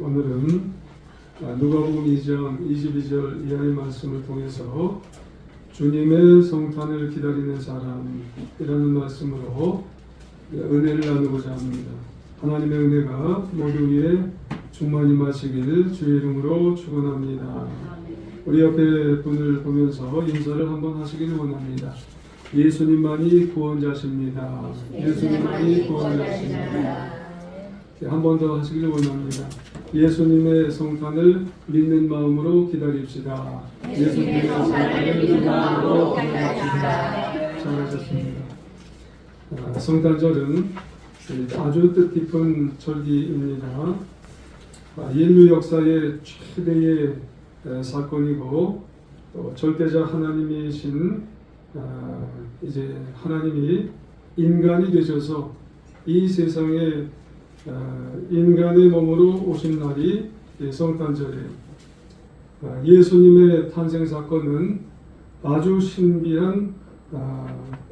오늘은 누가복음 2장 22절 이하의 말씀을 통해서 주님의 성탄을 기다리는 사람이라는 말씀으로 은혜를 나누고자 합니다. 하나님의 은혜가 모두 위에 충만히 마시길 주의 이름으로 축원합니다. 우리 옆에 분을 보면서 인사를 한번 하시길 원합니다. 예수님만이 구원자십니다. 예수님만이 구원자십니다. 한 번 더 하시기를 원합니다. 예수님의 성탄을 믿는 마음으로 기다립시다. 예수님의 성탄을 믿는 마음으로 기다립시다. 잘하셨습니다. 성탄절은 아주 뜻깊은 절기입니다. 인류 역사의 최대의 사건이고 또 절대자 하나님이신 이제 하나님이 인간이 되셔서 이 세상에 인간의 몸으로 오신 날이 성탄절이에요. 예수님의 탄생 사건은 아주 신비한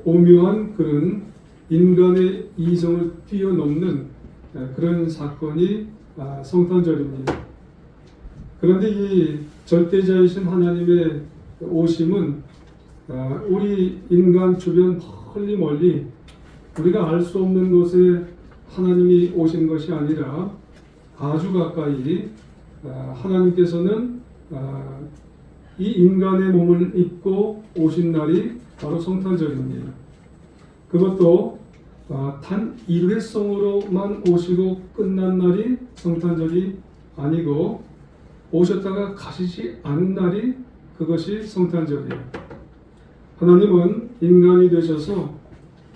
오묘한 그런 인간의 이성을 뛰어넘는 그런 사건이 성탄절입니다. 그런데 이 절대자이신 하나님의 오심은 우리 인간 주변 멀리 우리가 알 수 없는 곳에 하나님이 오신 것이 아니라 아주 가까이 하나님께서는 이 인간의 몸을 입고 오신 날이 바로 성탄절입니다. 그것도 단 일회성으로만 오시고 끝난 날이 성탄절이 아니고 오셨다가 가시지 않은 날이 그것이 성탄절이에요. 하나님은 인간이 되셔서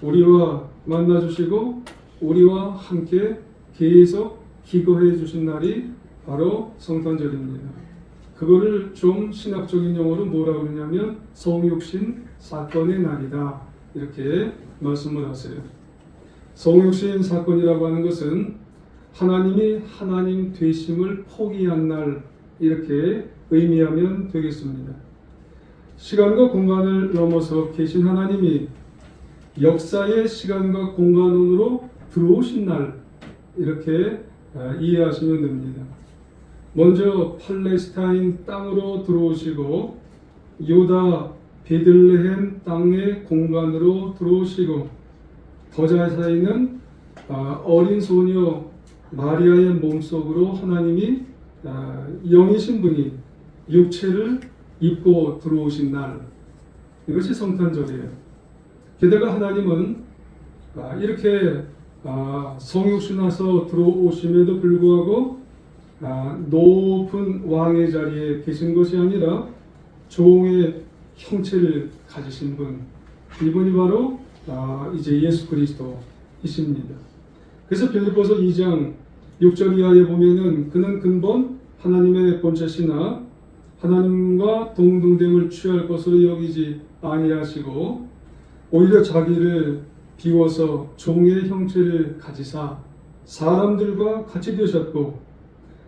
우리와 만나주시고 우리와 함께 계속 기거해 주신 날이 바로 성탄절입니다. 그거를 좀 신학적인 용어로 뭐라고 그러냐면 성육신 사건의 날이다 이렇게 말씀을 하세요. 성육신 사건이라고 하는 것은 하나님이 하나님 되심을 포기한 날 이렇게 의미하면 되겠습니다. 시간과 공간을 넘어서 계신 하나님이 역사의 시간과 공간으로 들어오신 날 이렇게 이해하시면 됩니다. 먼저 팔레스타인 땅으로 들어오시고 유다 베들레헴 땅의 공간으로 들어오시고 더 자세히는 어린 소녀 마리아의 몸속으로 하나님이 영이신 분이 육체를 입고 들어오신 날 이것이 성탄절이에요. 게다가 하나님은 이렇게 성육신하서 들어오심에도 불구하고 높은 왕의 자리에 계신 것이 아니라 종의 형체를 가지신 분 이분이 바로 이제 예수 그리스도이십니다. 그래서 빌립보서 2장 6절 이하에 보면은 그는 근본 하나님의 본체시나 하나님과 동등됨을 취할 것으로 여기지 아니하시고 오히려 자기를 비워서 종의 형체를 가지사 사람들과 같이 되셨고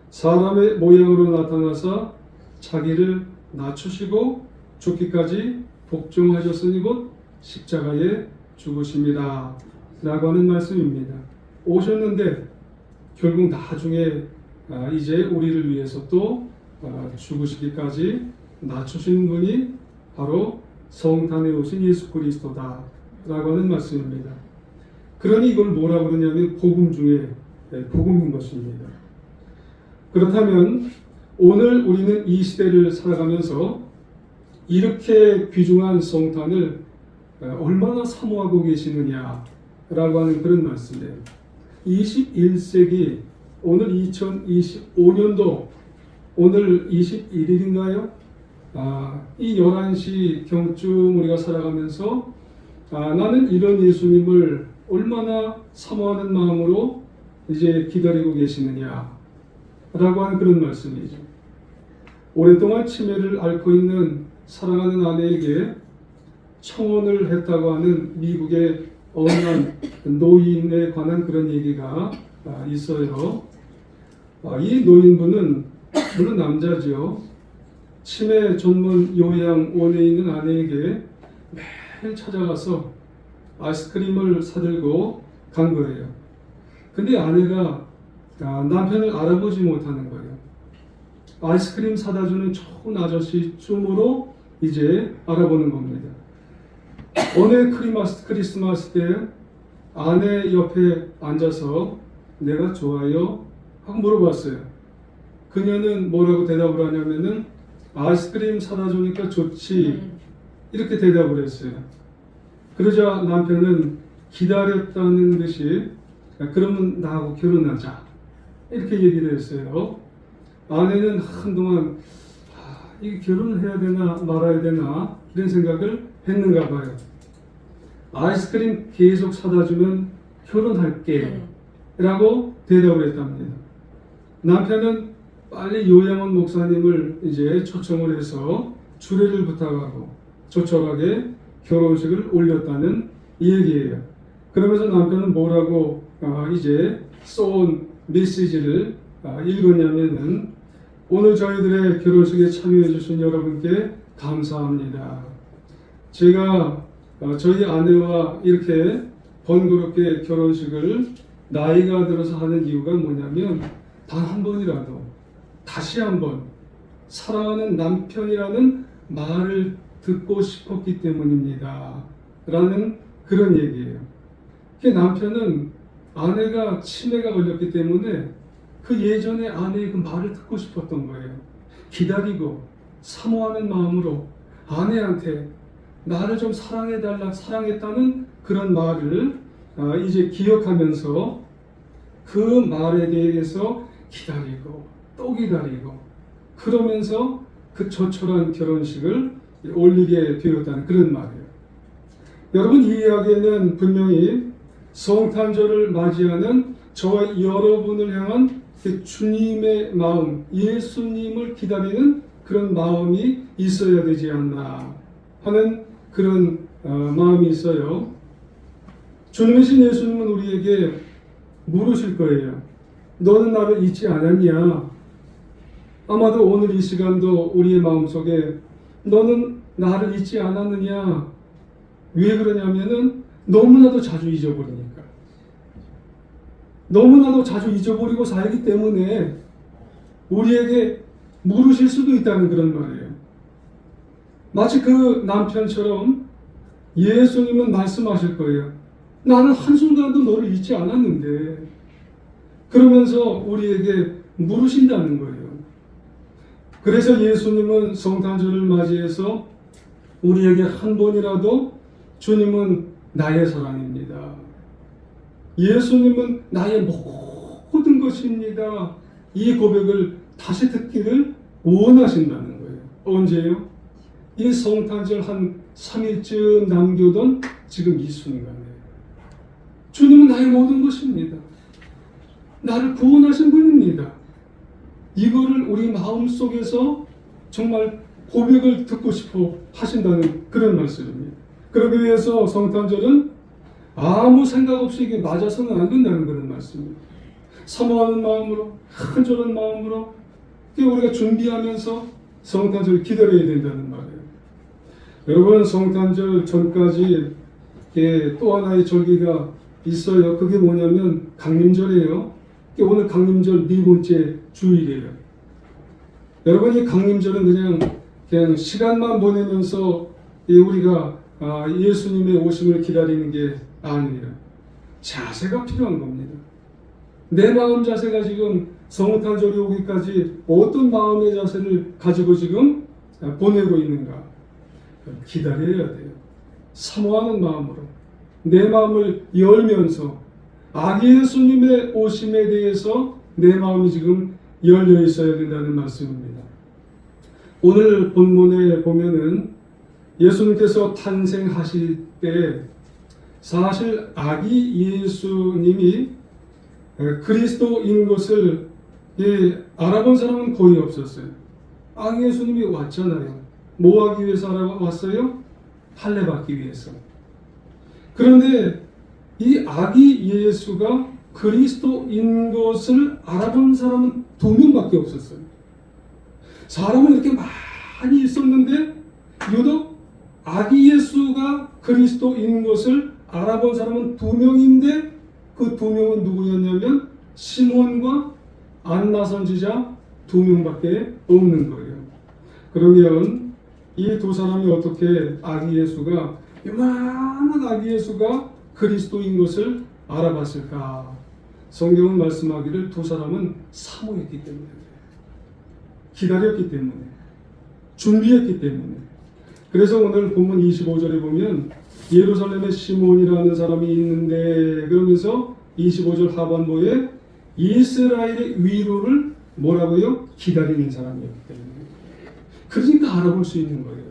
사람의 모양으로 나타나사 자기를 낮추시고 죽기까지 복종하셨으니 곧 십자가에 죽으심이라 라고 하는 말씀입니다. 오셨는데 결국 나중에 이제 우리를 위해서 또 죽으시기까지 낮추신 분이 바로 성탄에 오신 예수 그리스도다 라고 하는 말씀입니다. 그러니 이걸 뭐라고 그러냐면 복음 중에 복음인 것입니다. 그렇다면 오늘 우리는 이 시대를 살아가면서 이렇게 귀중한 성탄을 얼마나 사모하고 계시느냐 라고 하는 그런 말씀이에요. 21세기 오늘 2025년도 오늘 21일인가요? 이 11시 경쯤 우리가 살아가면서 나는 이런 예수님을 얼마나 사모하는 마음으로 이제 기다리고 계시느냐 라고 하는 그런 말씀이죠. 오랫동안 치매를 앓고 있는 사랑하는 아내에게 청혼을 했다고 하는 미국의 어느 노인에 관한 그런 얘기가 있어요. 이 노인분은 물론 남자죠. 치매 전문 요양원에 있는 아내에게 매일 찾아가서 아이스크림을 사들고 간 거예요. 근데 아내가 남편을 알아보지 못하는 거예요. 아이스크림 사다 주는 좋은 아저씨쯤으로 이제 알아보는 겁니다. 어느 크리스마스 때 아내 옆에 앉아서 내가 좋아요? 하고 물어봤어요. 그녀는 뭐라고 대답을 하냐면은 아이스크림 사다 주니까 좋지, 이렇게 대답을 했어요. 그러자 남편은 기다렸다는 듯이 그러면 나하고 결혼하자, 이렇게 얘기를 했어요. 아내는 한동안 이게 결혼을 해야 되나 말아야 되나 이런 생각을 했는가 봐요. 아이스크림 계속 사다 주면 결혼할게 라고 대답을 했답니다. 남편은 빨리 요양원 목사님을 이제 초청을 해서 주례를 부탁하고 조촐하게 결혼식을 올렸다는 얘기예요. 그러면서 남편은 뭐라고 이제 쏜 메시지를 읽었냐면은, 오늘 저희들의 결혼식에 참여해 주신 여러분께 감사합니다. 제가 저희 아내와 이렇게 번거롭게 결혼식을 나이가 들어서 하는 이유가 뭐냐면, 단 한 번이라도 다시 한번 사랑하는 남편이라는 말을 듣고 싶었기 때문입니다 라는 그런 얘기예요. 남편은 아내가 치매가 걸렸기 때문에 그 예전에 아내의 그 말을 듣고 싶었던 거예요. 기다리고 사모하는 마음으로 아내한테 나를 좀 사랑해달라, 사랑했다는 그런 말을 이제 기억하면서 그 말에 대해서 기다리고 또 기다리고 그러면서 그 조촐한 결혼식을 올리게 되었다는 그런 말이에요. 여러분, 이 이야기에는 분명히 성탄절을 맞이하는 저와 여러분을 향한 주님의 마음, 예수님을 기다리는 그런 마음이 있어야 되지 않나 하는 그런 마음이 있어요. 주님이신 예수님은 우리에게 물으실 거예요. 너는 나를 잊지 않았냐? 아마도 오늘 이 시간도 우리의 마음속에 너는 나를 잊지 않았느냐? 왜 그러냐면은 너무나도 자주 잊어버리니까. 너무나도 자주 잊어버리고 살기 때문에 우리에게 물으실 수도 있다는 그런 말이에요. 마치 그 남편처럼 예수님은 말씀하실 거예요. 나는 한순간도 너를 잊지 않았는데, 그러면서 우리에게 물으신다는 거예요. 그래서 예수님은 성탄절을 맞이해서 우리에게 한 번이라도 주님은 나의 사랑입니다, 예수님은 나의 모든 것입니다, 이 고백을 다시 듣기를 원하신다는 거예요. 언제요? 이 성탄절 한 3일쯤 남겨둔 지금 이 순간에 주님은 나의 모든 것입니다, 나를 구원하신 분입니다, 이거를 우리 마음속에서 정말 고백을 듣고 싶어 하신다는 그런 말씀입니다. 그러기 위해서 성탄절은 아무 생각 없이 이게 맞아서는 안 된다는 그런 말씀입니다. 사모하는 마음으로, 간절한 마음으로 우리가 준비하면서 성탄절을 기다려야 된다는 말이에요. 여러분, 성탄절 전까지 또 하나의 절기가 있어요. 그게 뭐냐면 강림절이에요. 오늘 강림절 4번째 주일이에요. 여러분, 이 강림절은 그냥 시간만 보내면서 우리가 예수님의 오심을 기다리는 게 아니에요. 자세가 필요한 겁니다. 내 마음 자세가 지금 성탄절이 오기까지 어떤 마음의 자세를 가지고 지금 보내고 있는가? 기다려야 돼요. 사모하는 마음으로 내 마음을 열면서 아기 예수님의 오심에 대해서 내 마음이 지금 열려 있어야 된다는 말씀입니다. 오늘 본문에 보면은 예수님께서 탄생하실 때 사실 아기 예수님이 그리스도인 것을 알아본 사람은 거의 없었어요. 아기 예수님이 왔잖아요. 뭐 하기 위해서 왔어요? 할례받기 위해서. 그런데 이 아기 예수가 그리스도인 것을 알아본 사람은 2명밖에 없었어요. 사람은 이렇게 많이 있었는데 유독 아기 예수가 그리스도인 것을 알아본 사람은 2명인데 그 2명은 누구였냐면 시몬과 안나 선지자 2명밖에 없는 거예요. 그러면 이 두 사람이 어떻게 아기 예수가, 요만한 아기 예수가 그리스도인 것을 알아봤을까? 성경은 말씀하기를 두 사람은 사모했기 때문에, 기다렸기 때문에, 준비했기 때문에. 그래서 오늘 본문 25절에 보면 예루살렘에 시몬이라는 사람이 있는데, 그러면서 25절 하반부에 이스라엘의 위로를 뭐라고요? 기다리는 사람이었기 때문에. 그러니까 알아볼 수 있는 거예요.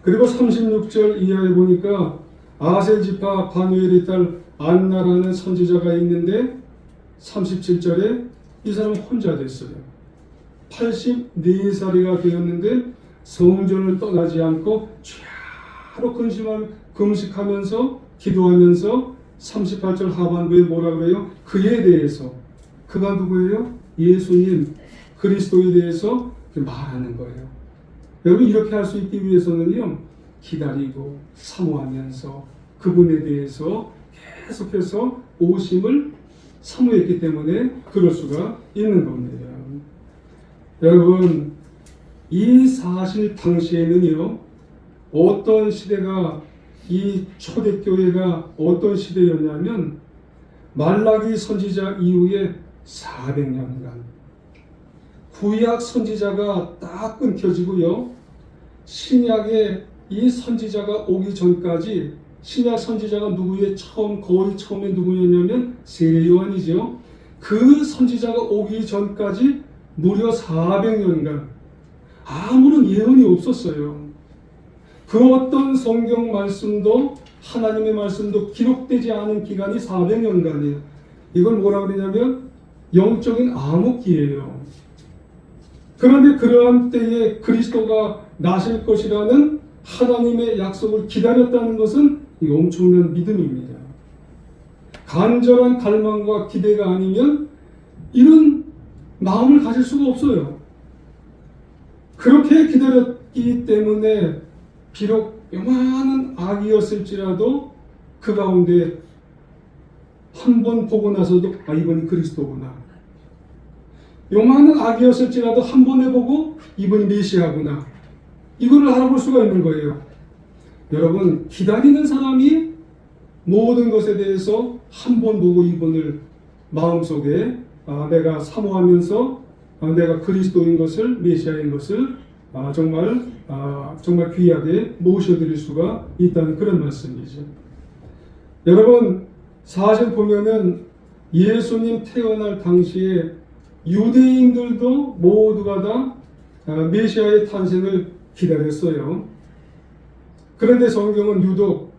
그리고 36절 이하에 보니까 아셀 지파 바누엘의 딸 안나라는 선지자가 있는데 37절에 이 사람은 혼자 됐어요. 84살이가 되었는데 성전을 떠나지 않고 죄로 금식하면서 기도하면서 38절 하반부에 뭐라 그래요? 그에 대해서, 그가 누구예요? 예수님 그리스도에 대해서 말하는 거예요. 여러분, 이렇게 할 수 있기 위해서는요, 기다리고 사모하면서 그분에 대해서 계속해서 오심을 사모했기 때문에 그럴 수가 있는 겁니다. 여러분, 이 사실 당시에는요, 어떤 시대가, 이 초대교회가 어떤 시대였냐면 말라기 선지자 이후에 400년간 구약 선지자가 딱 끊겨지고요, 신약의 이 선지자가 오기 전까지, 신약 선지자가 누구의 거의 처음에 누구였냐면 세례 요한이죠. 그 선지자가 오기 전까지 무려 400년간 아무런 예언이 없었어요. 그 어떤 성경 말씀도, 하나님의 말씀도 기록되지 않은 기간이 400년간이에요. 이걸 뭐라 그러냐면 영적인 암흑기예요. 그런데 그러한 때에 그리스도가 나실 것이라는 하나님의 약속을 기다렸다는 것은 이 엄청난 믿음입니다. 간절한 갈망과 기대가 아니면 이런 마음을 가질 수가 없어요. 그렇게 기다렸기 때문에 비록 요만한 아기였을지라도 그 가운데 한 번 보고 나서도 이번이 그리스도구나, 요만한 아기였을지라도 한 번에 보고 이번이 메시아구나, 이거를 알아볼 수가 있는 거예요. 여러분, 기다리는 사람이 모든 것에 대해서 한 번 보고 이번을 마음속에 내가 사모하면서 내가 그리스도인 것을, 메시아인 것을 정말 귀하게 모셔드릴 수가 있다는 그런 말씀이죠. 여러분, 사실 보면은 예수님 태어날 당시에 유대인들도 모두가 다 메시아의 탄생을 기다렸어요. 그런데 성경은 유독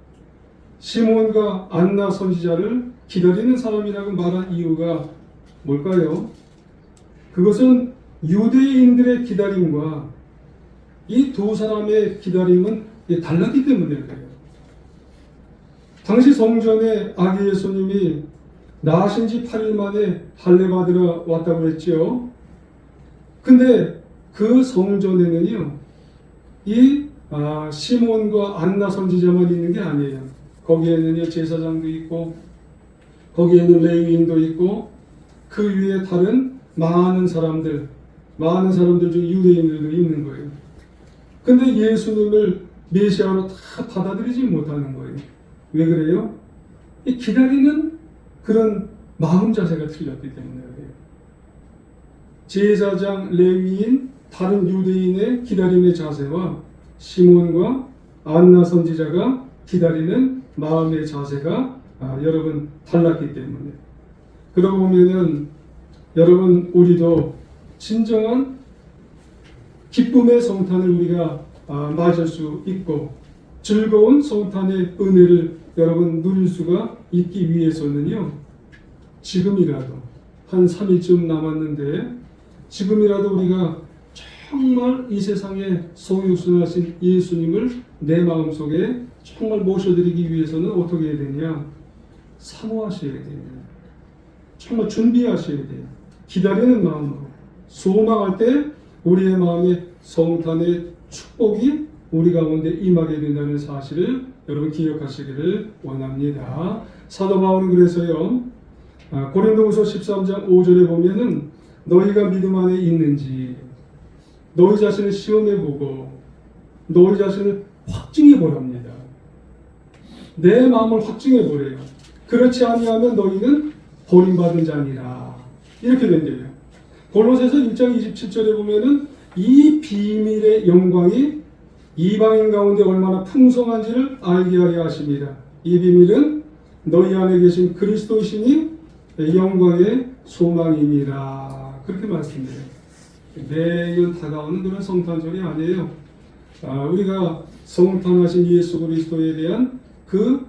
시몬과 안나 선지자를 기다리는 사람이라고 말한 이유가 뭘까요? 그것은 유대인들의 기다림과 이 두 사람의 기다림은 달랐기 때문에 그래요. 당시 성전에 아기 예수님이 나신 지 8일 만에 할례받으러 왔다고 했죠. 근데 그 성전에는요, 이 시몬과 안나 선지자만 있는 게 아니에요. 거기에는요, 제사장도 있고, 거기에는 레위인도 있고, 그 위에 다른 많은 사람들 중 유대인들도 있는 거예요. 근데 예수님을 메시아로 다 받아들이지 못하는 거예요. 왜 그래요? 이 기다리는 그런 마음 자세가 틀렸기 때문에 그래요. 제사장, 레위인, 다른 유대인의 기다림의 자세와 시몬과 안나 선지자가 기다리는 마음의 자세가 여러분 달랐기 때문에, 그러고 보면은 여러분, 우리도 진정한 기쁨의 성탄을 우리가 맞을 수 있고 즐거운 성탄의 은혜를 여러분 누릴 수가 있기 위해서는요, 지금이라도 한 3일쯤 남았는데 지금이라도 우리가 정말 이 세상에 성육신하신 예수님을 내 마음속에 정말 모셔드리기 위해서는 어떻게 해야 되냐? 사모하셔야 됩니다. 정말 준비하셔야 돼요. 기다리는 마음으로 소망할 때 우리의 마음에 성탄의 축복이 우리 가운데 임하게 된다는 사실을 여러분 기억하시기를 원합니다. 사도 바울은 그래서요, 고린도후서 13장 5절에 보면은 너희가 믿음 안에 있는지 너희 자신을 시험해보고 너희 자신을 확증해보랍니다. 내 마음을 확증해보래요. 그렇지 아니하면 너희는 버림받은 자니라. 이렇게 된대요. 골로새서 1장 27절에 보면은 이 비밀의 영광이 이방인 가운데 얼마나 풍성한지를 알게 하려 하십니다. 이 비밀은 너희 안에 계신 그리스도시니 영광의 소망입니다. 그렇게 말씀드려요. 매일 다가오는 그런 성탄절이 아니에요. 우리가 성탄하신 예수 그리스도에 대한 그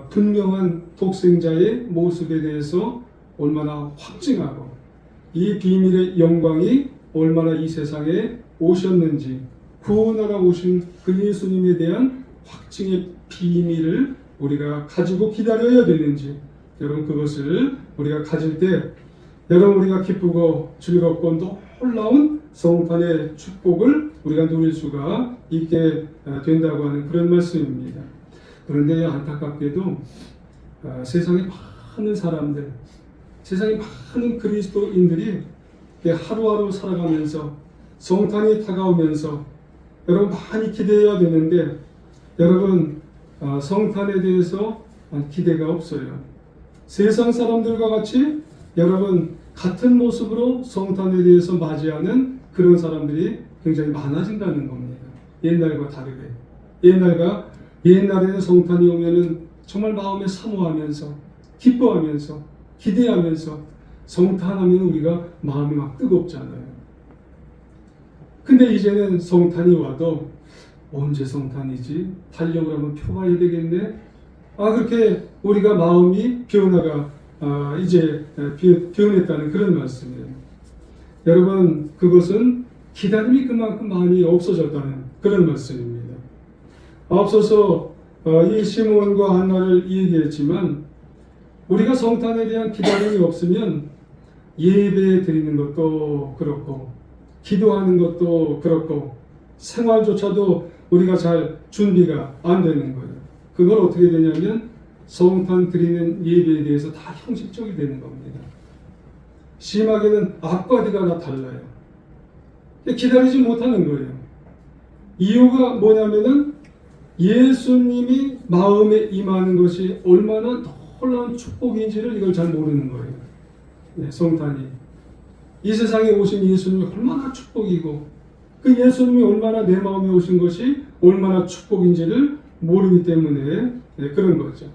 분명한 독생자의 모습에 대해서 얼마나 확증하고 이 비밀의 영광이 얼마나 이 세상에 오셨는지 구원하러 오신 그 예수님에 대한 확증의 비밀을 우리가 가지고 기다려야 되는지 여러분 그것을 우리가 가질 때 여러분 우리가 기쁘고 즐겁고 놀라운 성탄의 축복을 우리가 누릴 수가 있게 된다고 하는 그런 말씀입니다. 그런데 안타깝게도 세상에 많은 사람들, 세상에 많은 그리스도인들이 하루하루 살아가면서 성탄이 다가오면서 여러분 많이 기대해야 되는데 여러분 성탄에 대해서 기대가 없어요. 세상 사람들과 같이 여러분 같은 모습으로 성탄에 대해서 맞이하는 그런 사람들이 굉장히 많아진다는 겁니다. 옛날과 다르게. 옛날에는 성탄이 오면은 정말 마음에 사모하면서 기뻐하면서 기대하면서 성탄하면 우리가 마음이 막 뜨겁잖아요. 근데 이제는 성탄이 와도 언제 성탄이지? 달력을 한번 펴봐야 되겠네? 그렇게 우리가 마음이 변화가 이제 변했다는 그런 말씀이에요. 여러분 그것은 기다림이 그만큼 많이 없어졌다는 그런 말씀입니다. 앞서서 이 시몬과 한나를 얘기했지만 우리가 성탄에 대한 기다림이 없으면 예배 드리는 것도 그렇고 기도하는 것도 그렇고 생활조차도 우리가 잘 준비가 안 되는 거예요. 그걸 어떻게 되냐면 성탄 드리는 예배에 대해서 다 형식적이 되는 겁니다. 심하게는 앞과 뒤가 다 달라요. 기다리지 못하는 거예요. 이유가 뭐냐면은 예수님이 마음에 임하는 것이 얼마나 놀라운 축복인지를 이걸 잘 모르는 거예요. 성탄이. 이 세상에 오신 예수님이 얼마나 축복이고 그 예수님이 얼마나 내 마음에 오신 것이 얼마나 축복인지를 모르기 때문에 그런 거죠.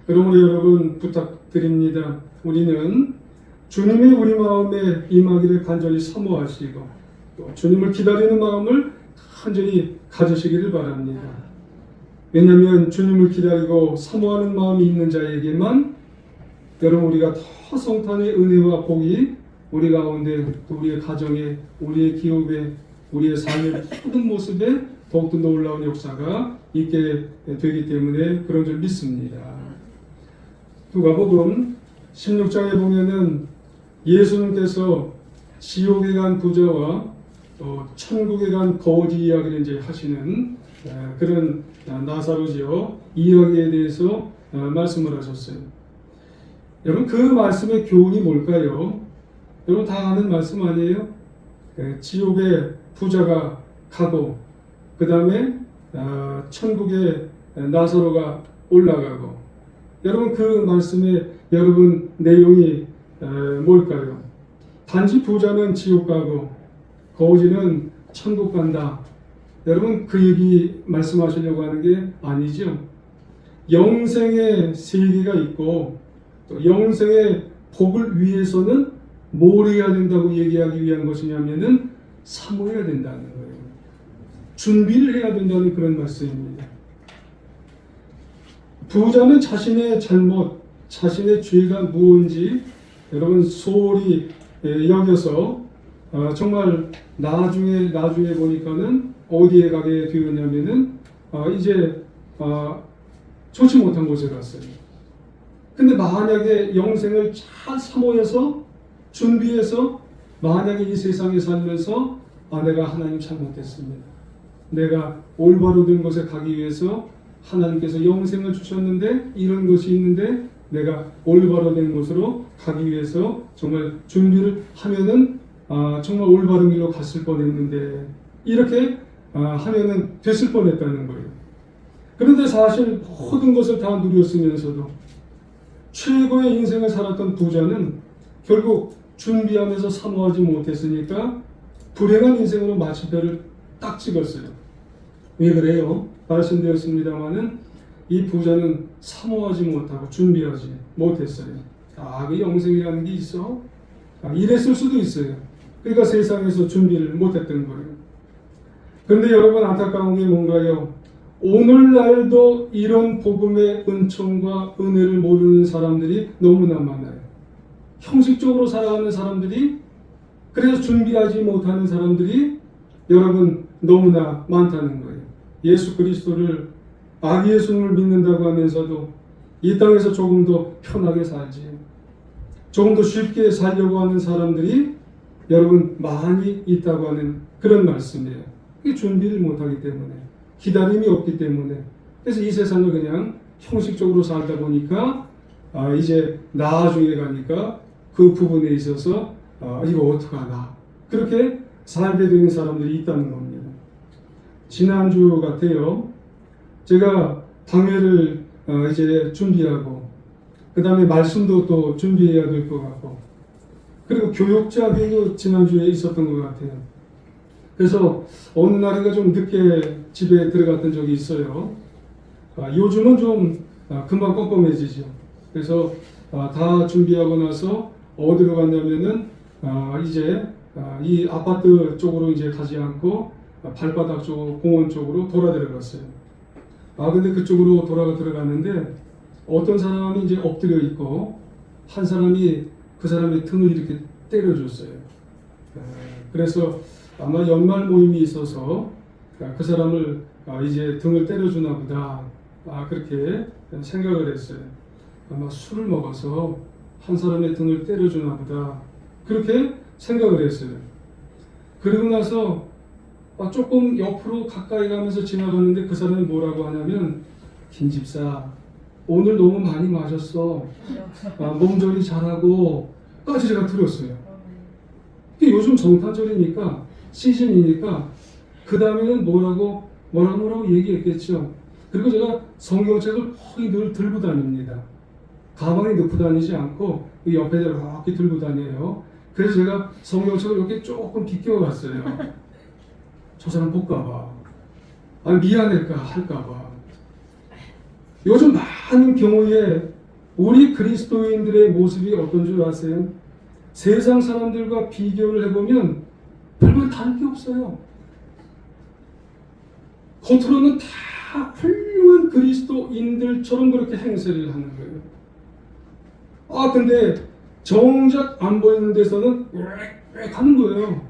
그러므로 여러분 부탁드립니다. 우리는 주님이 우리 마음에 임하기를 간절히 사모하시고 또 주님을 기다리는 마음을 간절히 가지시기를 바랍니다. 왜냐하면 주님을 기다리고 사모하는 마음이 있는 자에게만 여러분 우리가 더 성탄의 은혜와 복이 우리 가운데 또 우리의 가정에 우리의 기업에 우리의 삶의 모든 모습에 더욱더 놀라운 역사가 있게 되기 때문에 그런 줄 믿습니다. 누가복음 16장에 보면은 예수님께서 지옥에 간 부자와 또 천국에 간 거지 이야기를 이제 하시는 그런 나사로지요 이야기에 대해서 말씀을 하셨어요. 여러분 그 말씀의 교훈이 뭘까요? 여러분 다 아는 말씀 아니에요? 지옥에 부자가 가고 그 다음에 천국에 나사로가 올라가고 여러분 그 말씀의 여러분 내용이 뭘까요? 단지 부자는 지옥 가고 거지는 천국 간다. 여러분 그 얘기 말씀하시려고 하는 게 아니죠. 영생의 세계가 있고 또 영생의 복을 위해서는 뭘 해야 된다고 얘기하기 위한 것이냐면은 사모해야 된다는 거예요. 준비를 해야 된다는 그런 말씀입니다. 부자는 자신의 잘못, 자신의 죄가 무엇인지 여러분 소홀히 여겨서 정말 나중에 보니까는 어디에 가게 되었냐면은 이제 좋지 못한 곳에 갔어요. 근데 만약에 영생을 잘 사모해서 준비해서 만약에 이 세상에 살면서 내가 하나님 잘못했습니다. 내가 올바로 된 곳에 가기 위해서 하나님께서 영생을 주셨는데 이런 것이 있는데 내가 올바로 된 곳으로 가기 위해서 정말 준비를 하면은 정말 올바른 길로 갔을 뻔했는데 이렇게 하면은 됐을 뻔했다는 거예요. 그런데 사실 모든 것을 다 누렸으면서도 최고의 인생을 살았던 부자는 결국 준비하면서 사모하지 못했으니까 불행한 인생으로 마침표를 딱 찍었어요. 왜 그래요? 말씀드렸습니다마는 이 부자는 사모하지 못하고 준비하지 못했어요. 그 영생이라는 게 있어? 이랬을 수도 있어요. 그러니까 세상에서 준비를 못했던 거예요. 그런데 여러분 안타까운 게 뭔가요? 오늘날도 이런 복음의 은총과 은혜를 모르는 사람들이 너무나 많아요. 형식적으로 살아가는 사람들이, 그래서 준비하지 못하는 사람들이 여러분 너무나 많다는 거예요. 예수 그리스도를 아기 예수님을 믿는다고 하면서도 이 땅에서 조금 더 편하게 살지, 조금 더 쉽게 살려고 하는 사람들이 여러분 많이 있다고 하는 그런 말씀이에요. 이게 준비를 못하기 때문에, 기다림이 없기 때문에. 그래서 이 세상을 그냥 형식적으로 살다 보니까 이제 나중에 가니까 그 부분에 있어서 이거 어떡하나 그렇게 살게 되는 사람들이 있다는 겁니다. 지난주 같아요. 제가 당회를 이제 준비하고 그 다음에 말씀도 또 준비해야 될 것 같고 그리고 교육자회도 지난주에 있었던 것 같아요. 그래서 어느 날인가 좀 늦게 집에 들어갔던 적이 있어요. 요즘은 좀 금방 껌껌해지죠. 그래서 다 준비하고 나서 어디로 갔냐면은 이제 이 아파트 쪽으로 이제 가지 않고 발바닥 쪽 공원 쪽으로 돌아 들어갔어요. 근데 그쪽으로 돌아가 들어갔는데 어떤 사람이 이제 엎드려 있고 한 사람이 그 사람의 등을 이렇게 때려줬어요. 그래서 아마 연말 모임이 있어서 그 사람을 이제 등을 때려주나 보다 그렇게 생각을 했어요. 아마 술을 먹어서 한 사람의 등을 때려주나 보다 그렇게 생각을 했어요. 그러고 나서 조금 옆으로 가까이 가면서 지나갔는데 그 사람이 뭐라고 하냐면, 김 집사 오늘 너무 많이 마셨어, 몸조리 잘하고 까지 제가 들었어요. 요즘 정탄절이니까 시즌이니까 그 다음에는 뭐라고 얘기했겠죠. 그리고 제가 성경책을 거의 늘 들고 다닙니다. 가방에 넣고 다니지 않고 옆에 이렇게 들고 다녀요. 그래서 제가 성경책을 이렇게 조금 비껴갔어요. 저 사람 볼까봐, 미안할까 할까봐. 요즘 많은 경우에 우리 그리스도인들의 모습이 어떤 줄 아세요? 세상 사람들과 비교를 해보면 별반 다를 게 없어요. 겉으로는 다 훌륭한 그리스도인들처럼 그렇게 행세를 하는 거예요. 근데 정작 안 보이는 데서는 왜 가는 거예요.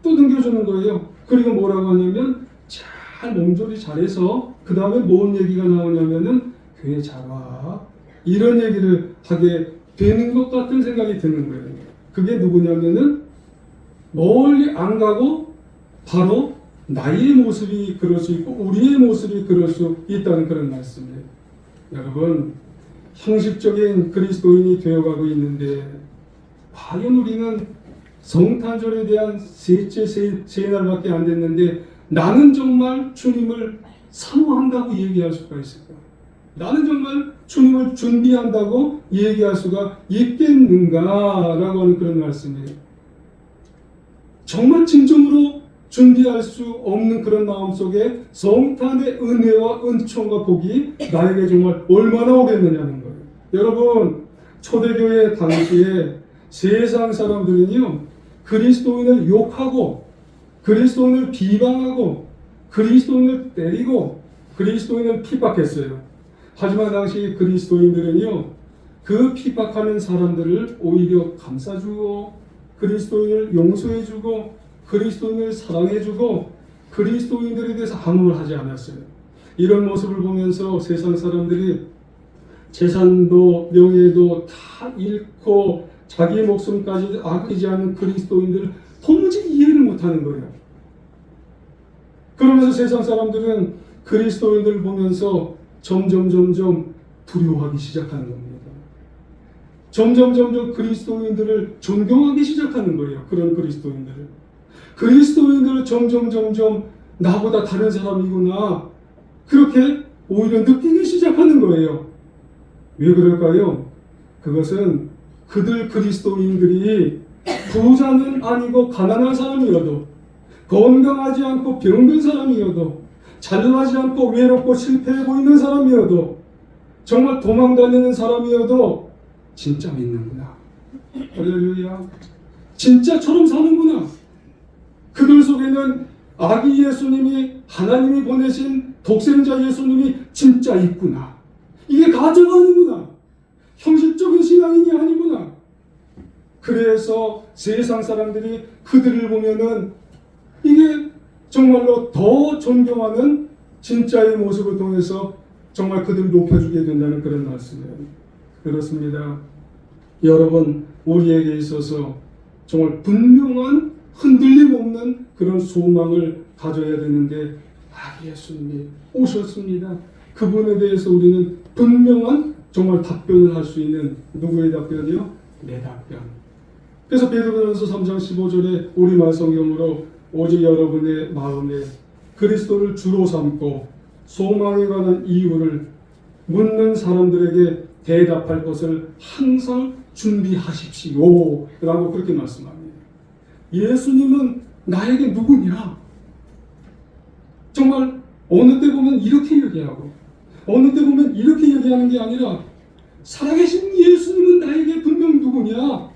또 등겨주는 거예요. 그리고 뭐라고 하냐면 잘 몸조리 잘해서 그 다음에 뭔 얘기가 나오냐면은 교회 잘 와, 이런 얘기를 하게 되는 것 같은 생각이 드는 거예요. 그게 누구냐면은 멀리 안 가고 바로 나의 모습이 그럴 수 있고 우리의 모습이 그럴 수 있다는 그런 말씀이에요. 여러분, 형식적인 그리스도인이 되어가고 있는데 과연 우리는 성탄절에 대한 셋째 세 날밖에 안 됐는데 나는 정말 주님을 사모한다고 얘기할 수가 있을까? 나는 정말 주님을 준비한다고 얘기할 수가 있겠는가라고 하는 그런 말씀이에요. 정말 진정으로 준비할 수 없는 그런 마음속에 성탄의 은혜와 은총과 복이 나에게 정말 얼마나 오겠느냐는 거예요. 여러분, 초대교회 당시에 세상 사람들은요, 그리스도인을 욕하고 그리스도인을 비방하고 그리스도인을 때리고 그리스도인을 핍박했어요. 하지만 당시 그리스도인들은요, 그 핍박하는 사람들을 오히려 감싸주고 그리스도인을 용서해주고 그리스도인을 사랑해주고 그리스도인들에 대해서 아무를 하지 않았어요. 이런 모습을 보면서 세상 사람들이 재산도 명예도 다 잃고 자기 목숨까지 아끼지 않는 그리스도인들을 도무지 이해를 못하는 거예요. 그러면서 세상 사람들은 그리스도인들을 보면서 점점 두려워하기 시작하는 겁니다. 점점 그리스도인들을 존경하기 시작하는 거예요. 그런 그리스도인들을 점점 나보다 다른 사람이구나, 그렇게 오히려 느끼기 시작하는 거예요. 왜 그럴까요? 그것은 그들 그리스도인들이 부자는 아니고 가난한 사람이어도, 건강하지 않고 병든 사람이어도, 잘나지 않고 외롭고 실패해 보이는 사람이어도, 정말 도망다니는 사람이어도 진짜 믿는구나, 할렐루야, 진짜처럼 사는구나, 그들 속에는 아기 예수님이, 하나님이 보내신 독생자 예수님이 진짜 있구나, 이게 가짜가 아니구나, 형식적인 신앙인이 아니구나. 그래서 세상 사람들이 그들을 보면은 이게 정말로 더 존경하는 진짜의 모습을 통해서 정말 그들을 높여주게 된다는 그런 말씀이에요. 그렇습니다. 여러분, 우리에게 있어서 정말 분명한 흔들림 없는 그런 소망을 가져야 되는데, 예수님이 오셨습니다. 그분에 대해서 우리는 분명한 정말 답변을 할 수 있는, 누구의 답변이요? 내 답변. 그래서 베드로전서 3장 15절에 우리말 성경으로 오직 여러분의 마음에 그리스도를 주로 삼고 소망에 관한 이유를 묻는 사람들에게 대답할 것을 항상 준비하십시오 라고 그렇게 말씀합니다. 예수님은 나에게 누구냐? 정말 어느 때 보면 이렇게 얘기하고 어느 때 보면 이렇게 얘기하는 게 아니라, 살아계신 예수님은 나에게 분명 누구냐?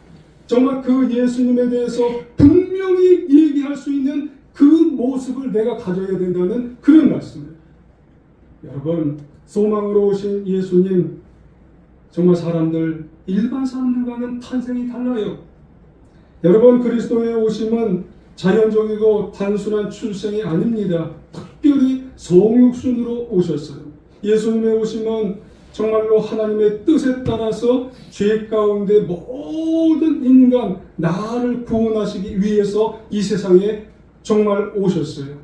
정말 그 예수님에 대해서 분명히 얘기할 수 있는 그 모습을 내가 가져야 된다는 그런 말씀이에요. 여러분, 소망으로 오신 예수님, 정말 일반 사람들과는 탄생이 달라요. 여러분, 그리스도의 오심은 자연적이고 단순한 출생이 아닙니다. 특별히 성육순으로 오셨어요. 예수님의 오심은 정말로 하나님의 뜻에 따라서 죄 가운데 모든 인간, 나를 구원하시기 위해서 이 세상에 정말 오셨어요.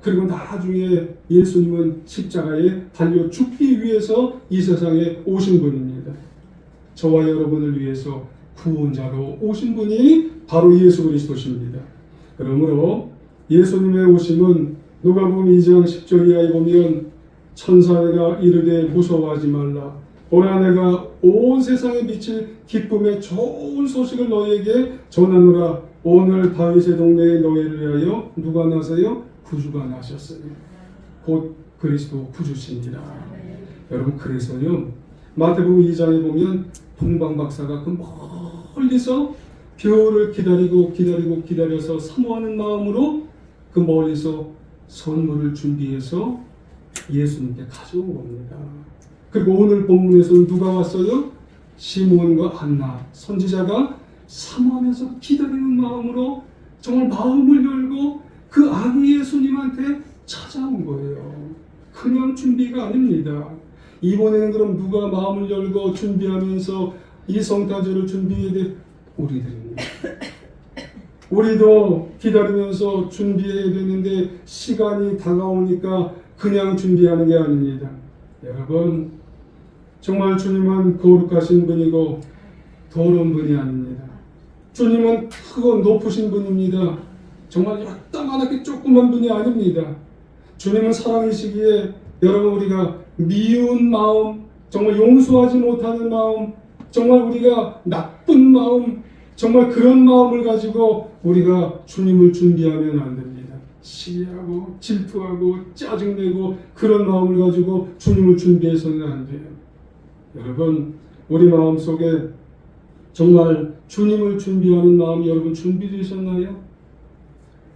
그리고 나중에 예수님은 십자가에 달려 죽기 위해서 이 세상에 오신 분입니다. 저와 여러분을 위해서 구원자로 오신 분이 바로 예수 그리스도십니다. 그러므로 예수님의 오심은 누가복음 2장 10절 이하에 보면, 천사가 이르되 무서워하지 말라, 보라 내가 온 세상에 비칠 기쁨의 좋은 소식을 너희에게 전하노라. 오늘 다윗의 동네에 너희를 위하여 누가 나서요? 구주가 나셨어요. 곧 그리스도 구주시니라. 여러분, 그래서요, 마태복음 2장에 보면 동방 박사가 그 멀리서 별을 기다려서 사모하는 마음으로 그 멀리서 선물을 준비해서 예수님께 가져온 겁니다. 그리고 오늘 본문에서는 누가 왔어요? 시몬과 안나 선지자가 사모하면서 기다리는 마음으로 정말 마음을 열고 그 아기 예수님한테 찾아온 거예요. 그냥 준비가 아닙니다. 이번에는 그럼 누가 마음을 열고 준비하면서 이 성탄절을 준비해야 돼? 우리들입니다. 우리도 기다리면서 준비해야 되는데 시간이 다가오니까 그냥 준비하는 게 아닙니다. 여러분, 정말 주님은 거룩하신 분이고 더러운 분이 아닙니다. 주님은 크고 높으신 분입니다. 정말 요따만하게 조그만 분이 아닙니다. 주님은 사랑이시기에 여러분, 우리가 미운 마음, 정말 용서하지 못하는 마음, 정말 우리가 나쁜 마음, 정말 그런 마음을 가지고 우리가 주님을 준비하면 안 됩니다. 시기하고 질투하고 짜증내고 그런 마음을 가지고 주님을 준비해서는 안 돼요. 여러분, 우리 마음속에 정말 주님을 준비하는 마음이 여러분 준비되셨나요?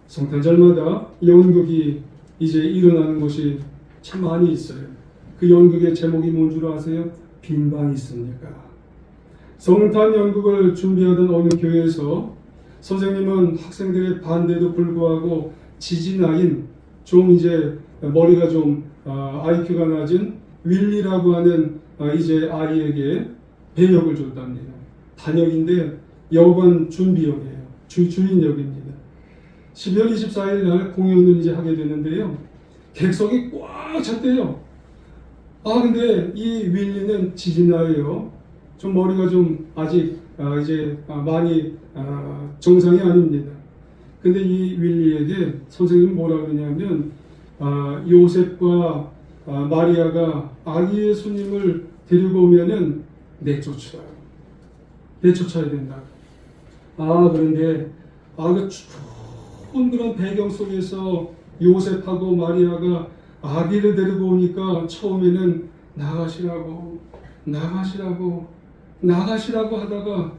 성탄절마다 연극이 이제 일어나는 곳이 참 많이 있어요. 그 연극의 제목이 뭔 줄 아세요? 빈방이 있습니까? 성탄 연극을 준비하던 어느 교회에서 선생님은 학생들의 반대에도 불구하고 지지나인 좀 이제 머리가 좀 IQ가 낮은 윌리라고 하는 이제 아이에게 배역을 줬답니다. 단역인데 역은 준비역이에요. 주인 역입니다. 12월 24일 날 공연을 이제 하게 되는데요. 객석이 꽉 찼대요. 근데 이 윌리는 지지나예요. 좀 머리가 좀 아직 많이 정상이 아닙니다. 근데 이 윌리에게 선생님이 뭐라 그러냐면 요셉과 마리아가 아기 예수님을 데리고 오면은 내쫓아야 된다. 그런데 그 추운 그런 배경 속에서 요셉하고 마리아가 아기를 데리고 오니까 처음에는 나가시라고 하다가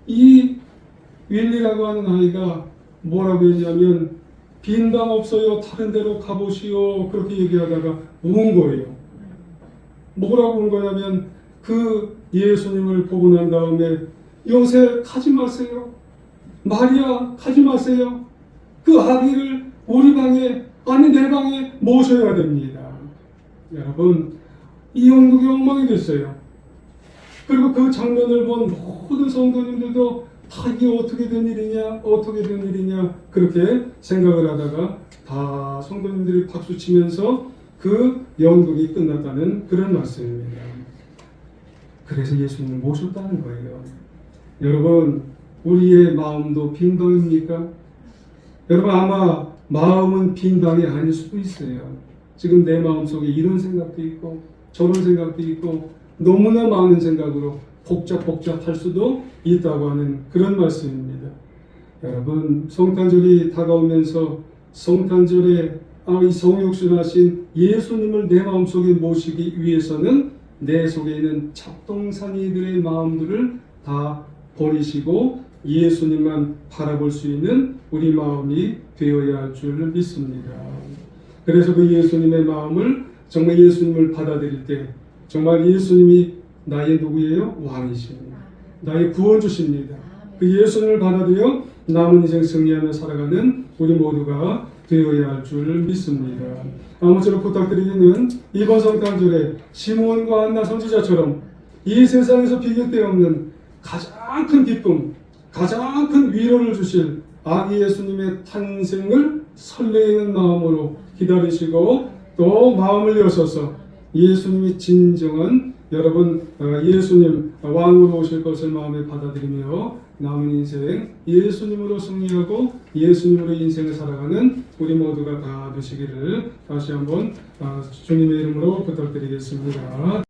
이 윌리라고 하는 아이가 뭐라고 했냐면 빈 방 없어요. 다른 데로 가보시오. 그렇게 얘기하다가 운 거예요. 뭐라고 운 거냐면 그 예수님을 보고 난 다음에 요셉 가지 마세요. 마리아 가지 마세요. 그 아기를 우리 방에 아니 내 방에 모셔야 됩니다. 여러분 이 영국이 엉망이 됐어요. 그리고 그 장면을 본 모든 성도님들도 다 이게 어떻게 된 일이냐 그렇게 생각을 하다가 다 성도님들이 박수 치면서 그 연극이 끝났다는 그런 말씀입니다. 그래서 예수님을 모셨다는 거예요. 여러분 우리의 마음도 빈 방입니까? 여러분 아마 마음은 빈 방이 아닐 수도 있어요. 지금 내 마음속에 이런 생각도 있고 저런 생각도 있고 너무나 많은 생각으로 복잡할 수도 있다고 하는 그런 말씀입니다. 여러분 성탄절이 다가오면서 성탄절에 이 성육신하신 예수님을 내 마음속에 모시기 위해서는 내 속에 있는 잡동사니들의 마음들을 다 버리시고 예수님만 바라볼 수 있는 우리 마음이 되어야 할 줄 믿습니다. 그래서 그 예수님의 마음을 정말 예수님을 받아들일 때 정말 예수님이 나의 누구예요? 왕이십니다. 나의 구원주십니다. 그 예수님을 받아들여 남은 인생 승리하며 살아가는 우리 모두가 되어야 할 줄 믿습니다. 아무쪼록 부탁드리기는 이번 성탄절에 시몬과 안나 선지자처럼 이 세상에서 비교될 없는 가장 큰 기쁨, 가장 큰 위로를 주실 아기 예수님의 탄생을 설레이는 마음으로 기다리시고 또 마음을 여셔서 예수님이 진정한 여러분 예수님 왕으로 오실 것을 마음에 받아들이며 남은 인생 예수님으로 승리하고 예수님으로 인생을 살아가는 우리 모두가 다 되시기를 다시 한번 주님의 이름으로 부탁드리겠습니다.